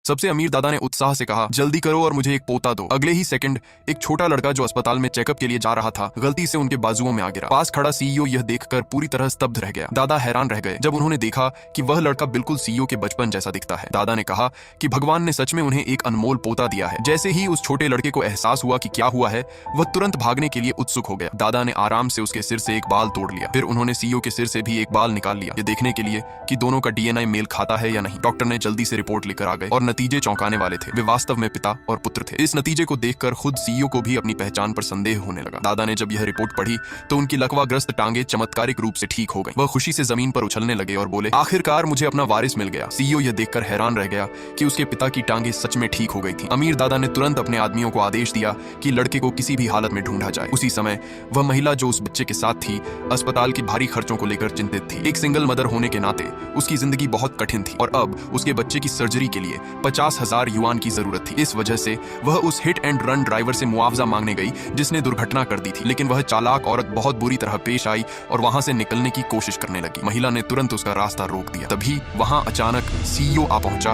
सबसे अमीर दादा ने उत्साह से कहा, जल्दी करो और मुझे एक पोता दो। अगले ही सेकंड एक छोटा लड़का जो अस्पताल में चेकअप के लिए जा रहा था, गलती से उनके बाजुओं में आ गिरा। पास खड़ा सीईओ यह देखकर पूरी तरह स्तब्ध रह गया। दादा हैरान रह गए जब उन्होंने देखा कि वह लड़का बिल्कुल सीईओ के बचपन जैसा दिखता है। दादा ने कहा कि भगवान ने सच में उन्हें एक अनमोल पोता दिया है। जैसे ही उस छोटे लड़के को एहसास हुआ कि क्या हुआ है, वह तुरंत भागने के लिए उत्सुक हो गया। दादा ने आराम से उसके सिर से एक बाल तोड़ लिया। फिर उन्होंने सीईओ के सिर से भी एक बाल निकाल लिया, ये देखने के लिए कि दोनों का डीएनए मेल खाता है या नहीं। डॉक्टर ने जल्दी से रिपोर्ट लेकर आ गए और नतीजे चौंकाने वाले थे। वे वास्तव में पिता और पुत्र थे। इस नतीजे को देखकर खुद सीईओ को भी अपनी पहचान पर संदेह होने लगा। दादा ने जब यह रिपोर्ट पढ़ी तो उनकी लकवाग्रस्त टांगे चमत्कारिक रूप से ठीक हो गई। वह खुशी से जमीन पर उछलने लगे और बोले, आखिरकार मुझे अपना वारिस मिल गया। सीईओ यह देखकर हैरान रह गया कि उसके पिता की टांगे सच में ठीक हो गई थी। अमीर दादा ने तुरंत अपने आदमियों को आदेश दिया कि लड़के को किसी भी हालत में ढूंढा जाए। उसी समय वह महिला जो उस बच्चे के साथ थी, अस्पताल की भारी खर्चों को लेकर चिंतित थी। एक सिंगल मदर होने के नाते उसकी जिंदगी बहुत कठिन थी और अब उसके बच्चे की सर्जरी के लिए 50,000 युआन की जरूरत थी। इस वजह से वह उस हिट एंड रन ड्राइवर से मुआवजा मांगने गई जिसने दुर्घटना कर दी थी। लेकिन वह चालाक औरत बहुत बुरी तरह पेश आई और वहां से निकलने की कोशिश करने लगी। महिला ने तुरंत उसका रास्ता रोक दिया। तभी वहां अचानक सीईओ आ पहुंचा